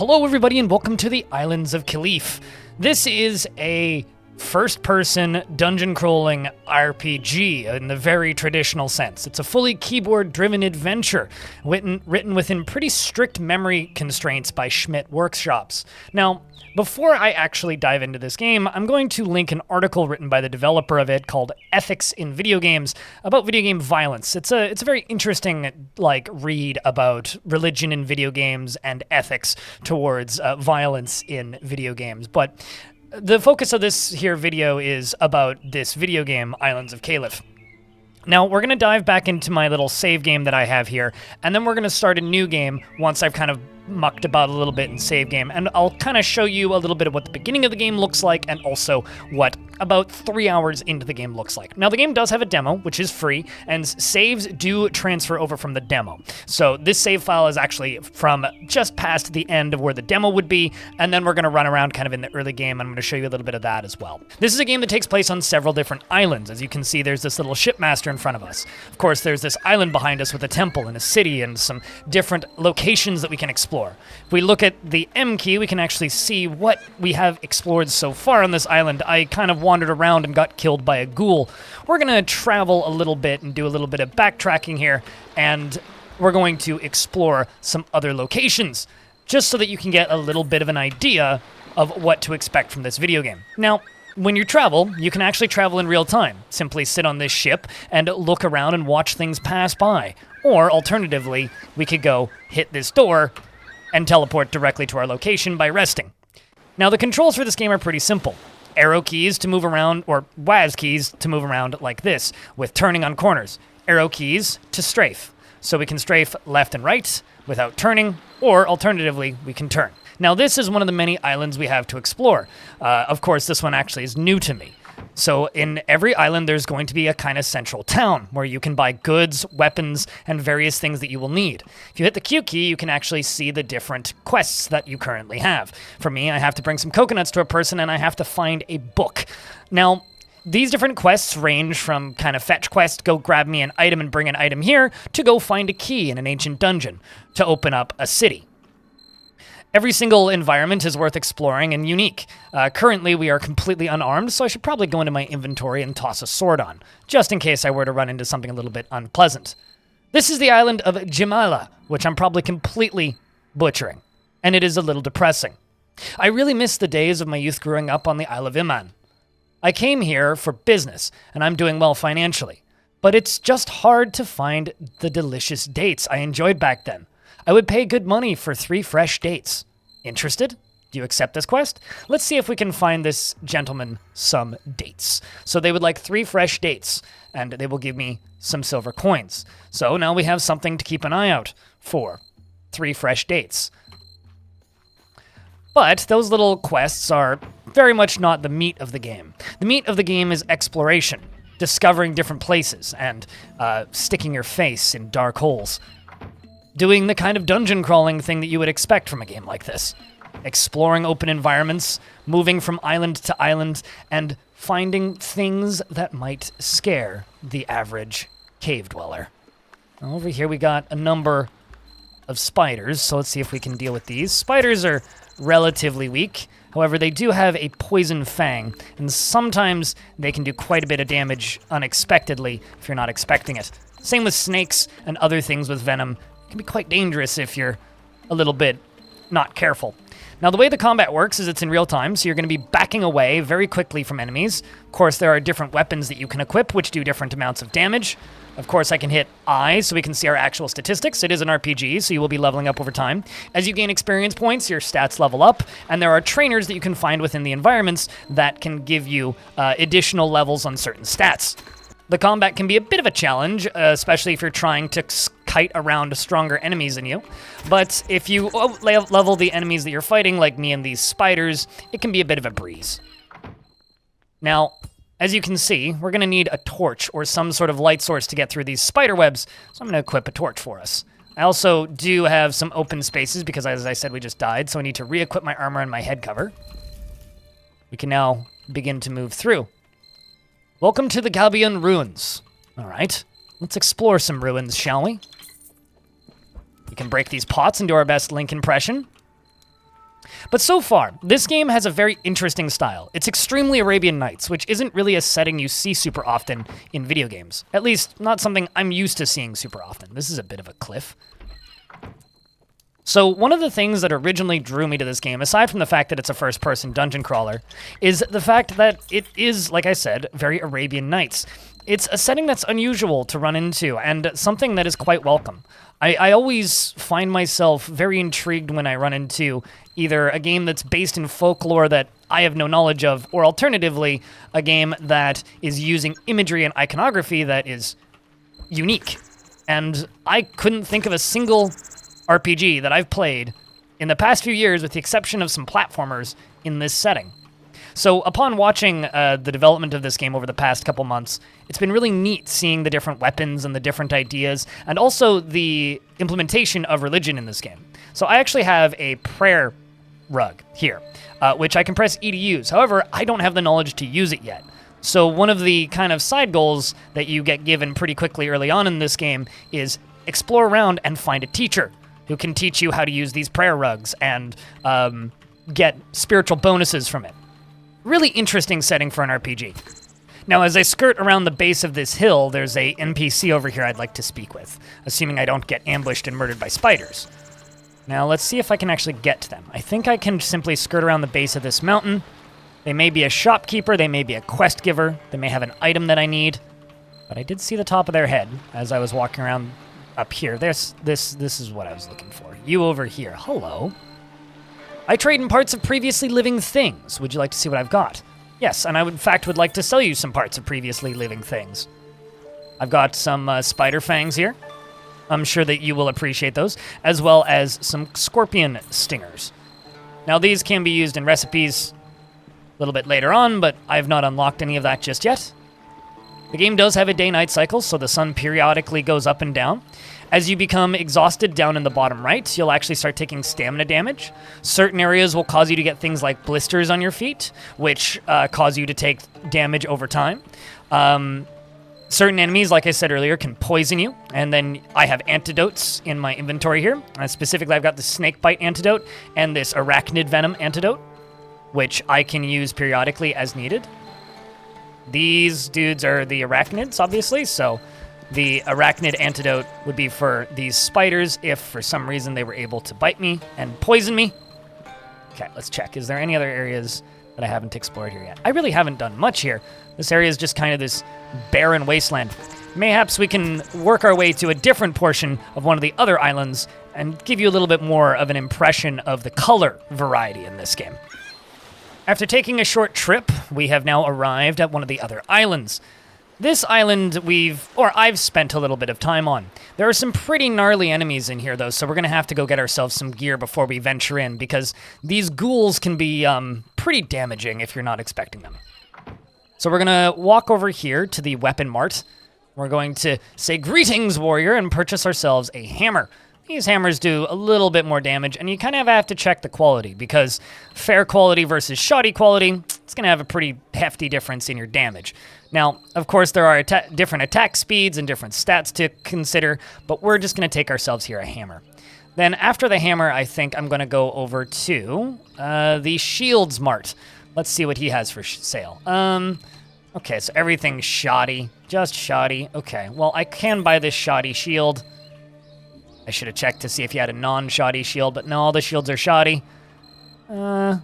Hello everybody and welcome to the Islands of Caliph. This is a first-person dungeon-crawling RPG in the very traditional sense. It's a fully keyboard-driven adventure written within pretty strict memory constraints by Schmidt Workshops. Now, before I actually dive into this game, I'm going to link an article written by the developer of it called Ethics in Video Games about video game violence. It's a very interesting read about religion in video games and ethics towards violence in video games. But the focus of this here video is about this video game, Islands of Caliph. Now, we're going to dive back into my little save game that I have here, and then we're going to start a new game once I've kind of mucked about a little bit in save game, and I'll kind of show you a little bit of what the beginning of the game looks like and also what about 3 hours into the game looks like. Now, the game does have a demo, which is free, and saves do transfer over from the demo. So this save file is actually from just past the end of where the demo would be, and then we're going to run around kind of in the early game, and I'm going to show you a little bit of that as well. This is a game that takes place on several different islands. As you can see, there's this little shipmaster in front of us. Of course, there's this island behind us with a temple and a city and some different locations that we can explore. If we look at the M key, we can actually see what we have explored so far on this island. I kind of wandered around and got killed by a ghoul. We're going to travel a little bit and do a little bit of backtracking here, and we're going to explore some other locations, just so that you can get a little bit of an idea of what to expect from this video game. Now, when you travel, you can actually travel in real time. Simply sit on this ship and look around and watch things pass by. Or, alternatively, we could go hit this door and teleport directly to our location by resting. Now, the controls for this game are pretty simple. Arrow keys to move around, or WASD keys to move around like this, with turning on corners. Arrow keys to strafe. So we can strafe left and right without turning, or alternatively, we can turn. Now, this is one of the many islands we have to explore. Of course, this one actually is new to me. So in every island, there's going to be a kind of central town where you can buy goods, weapons, and various things that you will need. If you hit the Q key, you can actually see the different quests that you currently have. For me, I have to bring some coconuts to a person, and I have to find a book. Now, these different quests range from kind of fetch quest, go grab me an item and bring an item here, to go find a key in an ancient dungeon to open up a city. Every single environment is worth exploring and unique. Currently, we are completely unarmed, so I should probably go into my inventory and toss a sword on, just in case I were to run into something a little bit unpleasant. This is the island of Jimala, which I'm probably completely butchering, and it is a little depressing. I really miss the days of my youth growing up on the Isle of Iman. I came here for business, and I'm doing well financially, but it's just hard to find the delicious dates I enjoyed back then. I would pay good money for 3 fresh dates. Interested? Do you accept this quest? Let's see if we can find this gentleman some dates. So they would like 3 fresh dates, and they will give me some silver coins. So now we have something to keep an eye out for. 3 fresh dates. But those little quests are very much not the meat of the game. The meat of the game is exploration, discovering different places, and sticking your face in dark holes. Doing the kind of dungeon crawling thing that you would expect from a game like this. Exploring open environments, moving from island to island, and finding things that might scare the average cave dweller. Over here we got a number of spiders, so let's see if we can deal with these. Spiders are relatively weak. However, they do have a poison fang, and sometimes they can do quite a bit of damage unexpectedly if you're not expecting it. Same with snakes and other things with venom. Can be quite dangerous if you're a little bit not careful. Now, the way the combat works is it's in real time, so you're going to be backing away very quickly from enemies. Of course, there are different weapons that you can equip, which do different amounts of damage. Of course, I can hit I, so we can see our actual statistics. It is an RPG, so you will be leveling up over time. As you gain experience points, your stats level up, and there are trainers that you can find within the environments that can give you additional levels on certain stats. The combat can be a bit of a challenge, especially if you're trying to kite around stronger enemies than you. But if you level the enemies that you're fighting, like me and these spiders, it can be a bit of a breeze. Now, as you can see, we're going to need a torch or some sort of light source to get through these spider webs, so I'm going to equip a torch for us. I also do have some open spaces because, as I said, we just died, so I need to re-equip my armor and my head cover. We can now begin to move through. Welcome to the Gabion Ruins. All right, let's explore some ruins, shall we? We can break these pots and do our best Link impression. But so far, this game has a very interesting style. It's extremely Arabian Nights, which isn't really a setting you see super often in video games. At least, not something I'm used to seeing super often. This is a bit of a cliff. So one of the things that originally drew me to this game, aside from the fact that it's a first-person dungeon crawler, is the fact that it is, like I said, very Arabian Nights. It's a setting that's unusual to run into, and something that is quite welcome. I always find myself very intrigued when I run into either a game that's based in folklore that I have no knowledge of, or alternatively, a game that is using imagery and iconography that is unique. And I couldn't think of a single RPG that I've played in the past few years, with the exception of some platformers, in this setting. So upon watching the development of this game over the past couple months, it's been really neat seeing the different weapons and the different ideas, and also the implementation of religion in this game. So I actually have a prayer rug here, which I can press E to use. However, I don't have the knowledge to use it yet. So one of the kind of side goals that you get given pretty quickly early on in this game is explore around and find a teacher who can teach you how to use these prayer rugs and get spiritual bonuses from it. Really interesting setting for an RPG. Now, as I skirt around the base of this hill, there's a NPC over here I'd like to speak with, assuming I don't get ambushed and murdered by spiders. Now, let's see if I can actually get to them. I think I can simply skirt around the base of this mountain. They may be a shopkeeper, they may be a quest giver, they may have an item that I need, but I did see the top of their head as I was walking around up here. This is what I was looking for. You over here. Hello. I trade in parts of previously living things. Would you like to see what I've got? Yes, and I in fact would like to sell you some parts of previously living things. I've got some spider fangs here. I'm sure that you will appreciate those, as well as some scorpion stingers. Now these can be used in recipes a little bit later on, but I've not unlocked any of that just yet. The game does have a day-night cycle, so the sun periodically goes up and down. As you become exhausted down in the bottom right, you'll actually start taking stamina damage. Certain areas will cause you to get things like blisters on your feet, which cause you to take damage over time. Certain enemies, like I said earlier, can poison you, and then I have antidotes in my inventory here. Specifically, I've got the snake bite antidote and this arachnid venom antidote, which I can use periodically as needed. These dudes are the arachnids, obviously, so the arachnid antidote would be for these spiders if for some reason they were able to bite me and poison me. Okay, let's check. Is there any other areas that I haven't explored here yet? I really haven't done much here. This area is just kind of this barren wasteland. Mayhaps we can work our way to a different portion of one of the other islands and give you a little bit more of an impression of the color variety in this game. After taking a short trip, we have now arrived at one of the other islands. This island I've spent a little bit of time on. There are some pretty gnarly enemies in here, though, so we're going to have to go get ourselves some gear before we venture in, because these ghouls can be pretty damaging if you're not expecting them. So we're going to walk over here to the weapon mart. We're going to say, "Greetings, warrior," and purchase ourselves a hammer. These hammers do a little bit more damage, and you kind of have to check the quality, because fair quality versus shoddy quality, it's going to have a pretty hefty difference in your damage. Now, of course, there are different attack speeds and different stats to consider, but we're just going to take ourselves here a hammer. Then after the hammer, I think I'm going to go over to the shields mart. Let's see what he has for sale. Okay, so everything's shoddy, just shoddy. Okay, well, I can buy this shoddy shield. I should have checked to see if he had a non-shoddy shield, but no, all the shields are shoddy. Am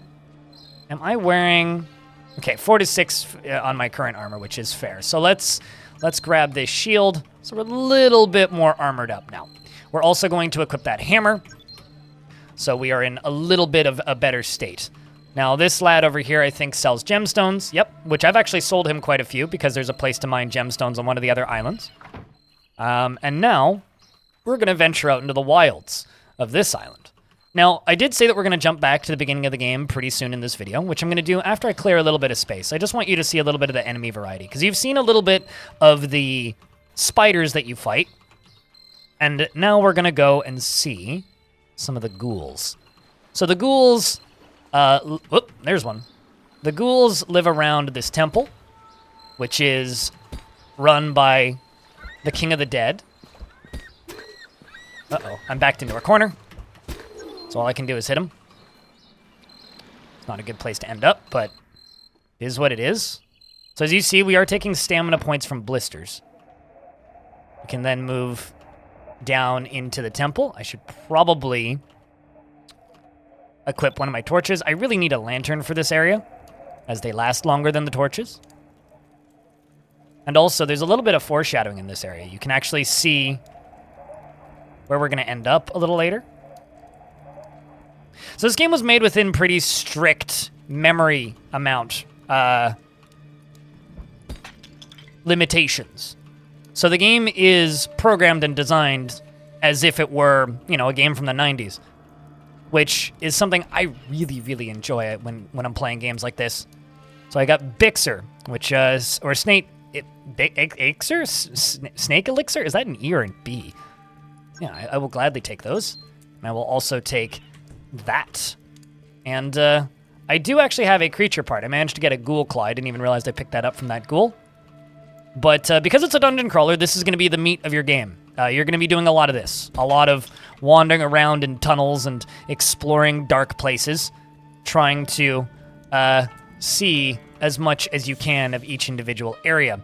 I wearing... Okay, 4 to 6 on my current armor, which is fair. So let's grab this shield. So we're a little bit more armored up now. We're also going to equip that hammer. So we are in a little bit of a better state. Now, this lad over here, I think, sells gemstones. Yep, which I've actually sold him quite a few because there's a place to mine gemstones on one of the other islands. And now, we're going to venture out into the wilds of this island. Now, I did say that we're going to jump back to the beginning of the game pretty soon in this video, which I'm going to do after I clear a little bit of space. I just want you to see a little bit of the enemy variety, because you've seen a little bit of the spiders that you fight, and now we're going to go and see some of the ghouls. So the ghouls... whoop, there's one. The ghouls live around this temple, which is run by the King of the Dead. Uh-oh, I'm backed into a corner. So all I can do is hit him. Not a good place to end up, but it is what it is. So as you see, we are taking stamina points from blisters. We can then move down into the temple. I should probably equip one of my torches. I really need a lantern for this area, as they last longer than the torches. And also, there's a little bit of foreshadowing in this area. You can actually see where we're going to end up a little later. So this game was made within pretty strict memory amount limitations. So the game is programmed and designed as if it were, you know, a game from the 90s, which is something I really, really enjoy when I'm playing games like this. So I got Bixer, which or Snake Elixir? Snake Elixir? Is that an E or an B? Yeah, I will gladly take those. And I will also take that. And I do actually have a creature part. I managed to get a ghoul claw. I didn't even realize I picked that up from that ghoul. But because it's a dungeon crawler, this is going to be the meat of your game. You're going to be doing a lot of this. A lot of wandering around in tunnels and exploring dark places, trying to see as much as you can of each individual area.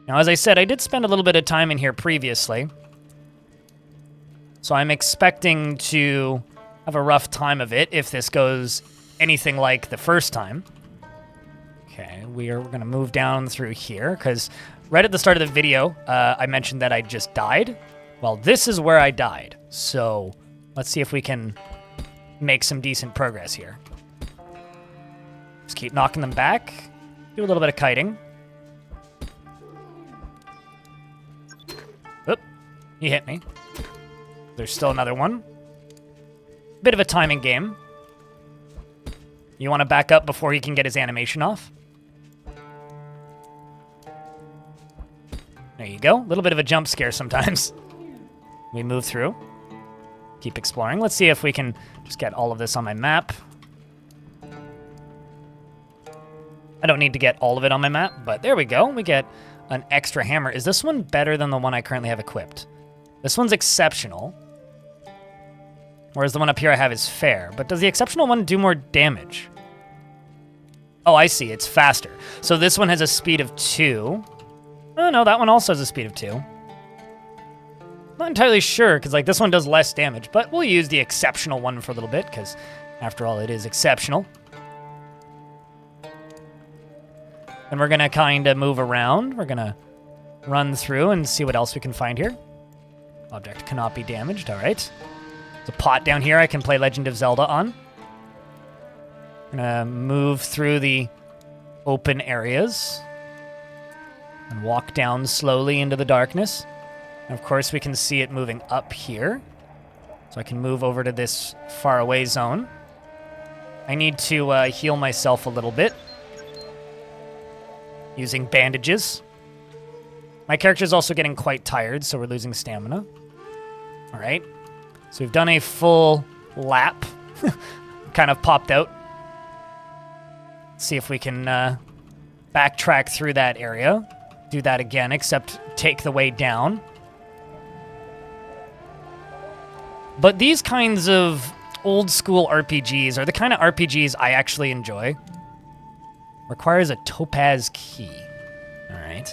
Now, as I said, I did spend a little bit of time in here previously, so I'm expecting to have a rough time of it if this goes anything like the first time. Okay, we're going to move down through here, because right at the start of the video, I mentioned that I just died. Well, this is where I died, so let's see if we can make some decent progress here. Just keep knocking them back. Do a little bit of kiting. Oop, he hit me. There's still another one. Bit of a timing game. You want to back up before he can get his animation off. There you go. A little bit of a jump scare sometimes. We move through. Keep exploring. Let's see if we can just get all of this on my map. I don't need to get all of it on my map, but there we go. We get an extra hammer. Is this one better than the one I currently have equipped? This one's exceptional. Whereas the one up here I have is fair. But does the exceptional one do more damage? Oh, I see. It's faster. So this one has a speed of 2. Oh, no, that one also has a speed of 2. Not entirely sure, because like this one does less damage, but we'll use the exceptional one for a little bit, because after all, it is exceptional. And we're going to kind of move around. We're going to run through and see what else we can find here. Object cannot be damaged. All right. There's a pot down here I can play Legend of Zelda on. I'm going to move through the open areas and walk down slowly into the darkness. And of course, we can see it moving up here. So I can move over to this faraway zone. I need to heal myself a little bit using bandages. My character's also getting quite tired, so we're losing stamina. All right. So we've done a full lap. Kind of popped out. Let's see if we can backtrack through that area. Do that again, except take the way down. But these kinds of old school RPGs are the kind of RPGs I actually enjoy. Requires a topaz key. All right.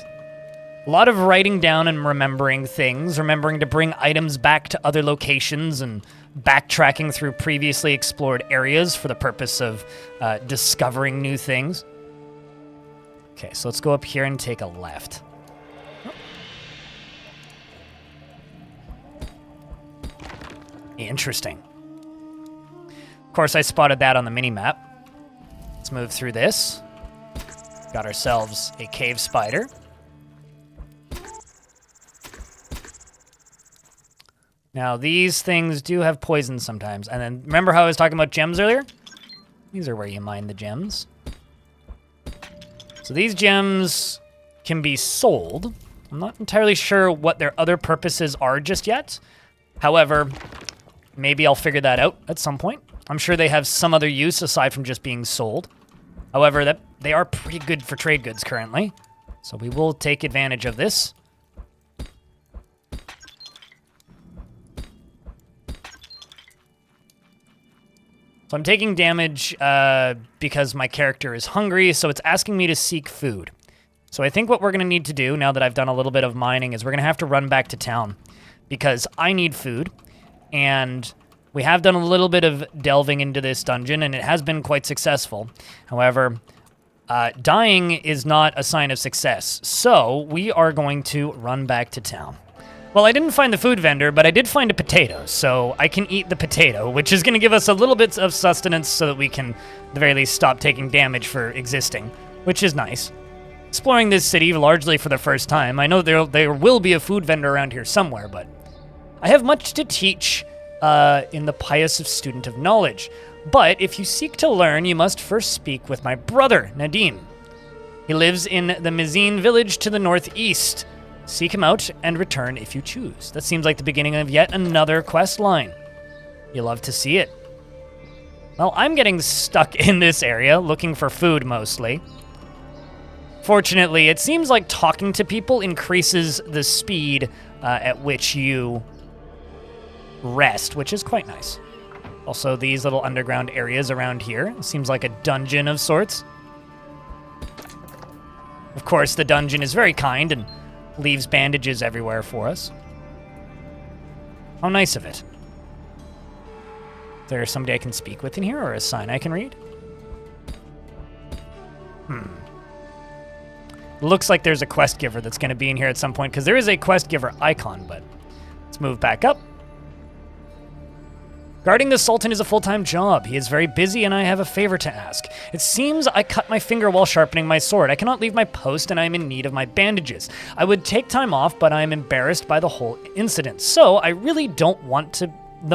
A lot of writing down and remembering things, remembering to bring items back to other locations and backtracking through previously explored areas for the purpose of discovering new things. Okay, so let's go up here and take a left. Interesting. Of course, I spotted that on the mini-map. Let's move through this. Got ourselves a cave spider. Now, these things do have poison sometimes. And then, remember how I was talking about gems earlier? These are where you mine the gems. So these gems can be sold. I'm not entirely sure what their other purposes are just yet. However, maybe I'll figure that out at some point. I'm sure they have some other use aside from just being sold. However, they are pretty good for trade goods currently. So we will take advantage of this. So I'm taking damage because my character is hungry, so it's asking me to seek food. So I think what we're going to need to do, now that I've done a little bit of mining, is we're going to have to run back to town because I need food, and we have done a little bit of delving into this dungeon, and it has been quite successful. However, dying is not a sign of success, so we are going to run back to town. Well, I didn't find the food vendor, but I did find a potato, so I can eat the potato, which is going to give us a little bit of sustenance so that we can, at the very least, stop taking damage for existing, which is nice. Exploring this city largely for the first time, I know there will be a food vendor around here somewhere, but I have much to teach in the pious student of knowledge. But if you seek to learn, you must first speak with my brother, Nadim. He lives in the Mizine village to the northeast. Seek him out and return if you choose. That seems like the beginning of yet another quest line. You'll love to see it. Well, I'm getting stuck in this area, looking for food mostly. Fortunately, it seems like talking to people increases the speed at which you rest, which is quite nice. Also, these little underground areas around here. Seems like a dungeon of sorts. Of course, the dungeon is very kind and leaves bandages everywhere for us. How nice of it. Is there somebody I can speak with in here, or a sign I can read? Looks like there's a quest giver that's going to be in here at some point, because there is a quest giver icon, but let's move back up. Guarding the Sultan is a full-time job. He is very busy, and I have a favor to ask. It seems I cut my finger while sharpening my sword. I cannot leave my post, and I am in need of my bandages. I would take time off, but I am embarrassed by the whole incident, so I really don't want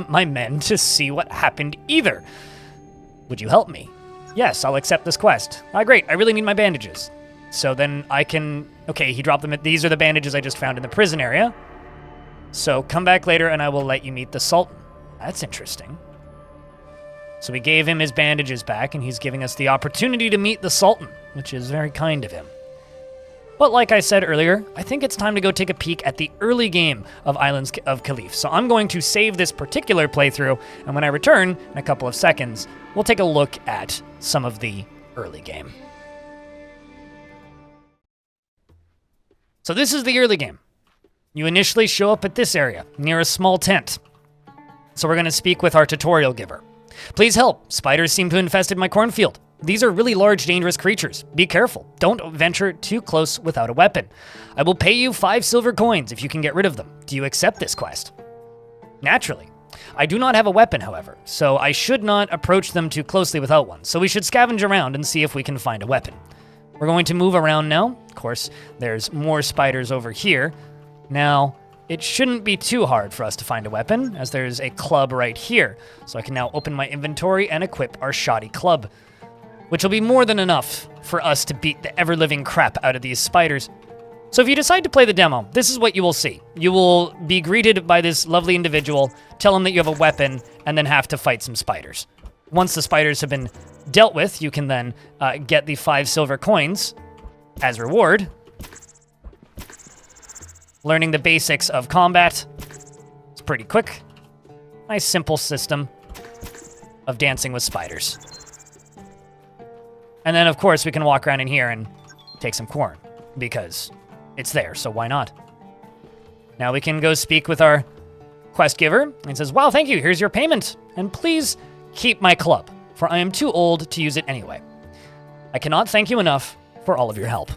my men to see what happened either. Would you help me? Yes, I'll accept this quest. Great, I really need my bandages. So then I can... Okay, he dropped them. These are the bandages I just found in the prison area. So come back later, and I will let you meet the Sultan. That's interesting. So we gave him his bandages back, and he's giving us the opportunity to meet the Sultan, which is very kind of him. But like I said earlier, I think it's time to go take a peek at the early game of Islands of Caliph. So I'm going to save this particular playthrough, and when I return in a couple of seconds, we'll take a look at some of the early game. So this is the early game. You initially show up at this area, near a small tent. So we're going to speak with our tutorial giver. Please help. Spiders seem to have infested my cornfield. These are really large, dangerous creatures. Be careful. Don't venture too close without a weapon. I will pay you 5 silver coins if you can get rid of them. Do you accept this quest? Naturally. I do not have a weapon, however, so I should not approach them too closely without one. So we should scavenge around and see if we can find a weapon. We're going to move around now. Of course, there's more spiders over here. Now, it shouldn't be too hard for us to find a weapon, as there's a club right here. So I can now open my inventory and equip our shoddy club, which will be more than enough for us to beat the ever-living crap out of these spiders. So if you decide to play the demo, this is what you will see. You will be greeted by this lovely individual, tell him that you have a weapon, and then have to fight some spiders. Once the spiders have been dealt with, you can then get the 5 silver coins as reward. Learning the basics of combat. It's pretty quick. Nice simple system of dancing with spiders. And then, of course, we can walk around in here and take some corn, because it's there, so why not? Now we can go speak with our quest giver, and says, wow, thank you, here's your payment, and please keep my club, for I am too old to use it anyway. I cannot thank you enough for all of your help.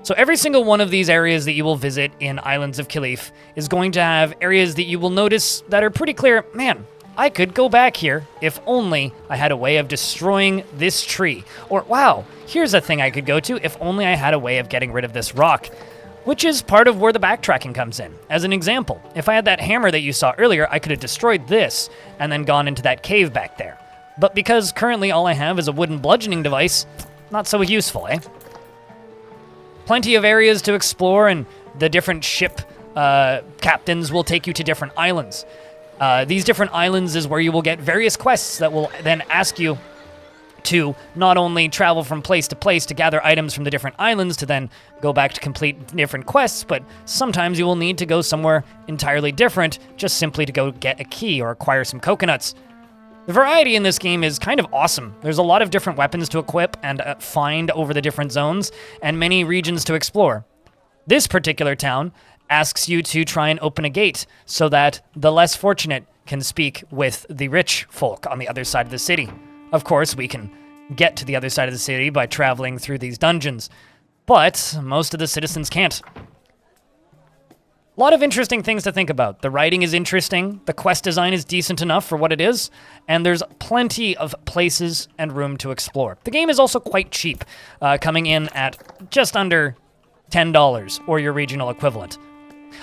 So every single one of these areas that you will visit in Islands of Caliph is going to have areas that you will notice that are pretty clear, man, I could go back here if only I had a way of destroying this tree. Or, wow, here's a thing I could go to if only I had a way of getting rid of this rock. Which is part of where the backtracking comes in. As an example, if I had that hammer that you saw earlier, I could have destroyed this and then gone into that cave back there. But because currently all I have is a wooden bludgeoning device, not so useful, eh? Plenty of areas to explore, and the different ship captains will take you to different islands. These different islands is where you will get various quests that will then ask you to not only travel from place to place to gather items from the different islands to then go back to complete different quests, but sometimes you will need to go somewhere entirely different just simply to go get a key or acquire some coconuts. The variety in this game is kind of awesome. There's a lot of different weapons to equip and find over the different zones, and many regions to explore. This particular town asks you to try and open a gate so that the less fortunate can speak with the rich folk on the other side of the city. Of course, we can get to the other side of the city by traveling through these dungeons, but most of the citizens can't. A lot of interesting things to think about. The writing is interesting, the quest design is decent enough for what it is, and there's plenty of places and room to explore. The game is also quite cheap, coming in at just under $10 or your regional equivalent.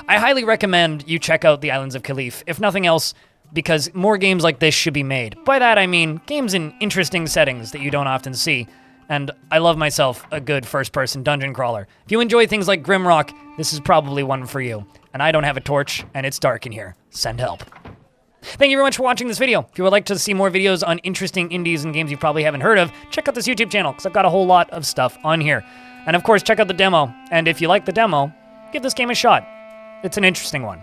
I highly recommend you check out the Islands of Caliph, if nothing else, because more games like this should be made. By that I mean games in interesting settings that you don't often see. And I love myself a good first-person dungeon crawler. If you enjoy things like Grimrock, this is probably one for you. And I don't have a torch, and it's dark in here. Send help. Thank you very much for watching this video. If you would like to see more videos on interesting indies and games you probably haven't heard of, check out this YouTube channel, because I've got a whole lot of stuff on here. And of course, check out the demo. And if you like the demo, give this game a shot. It's an interesting one.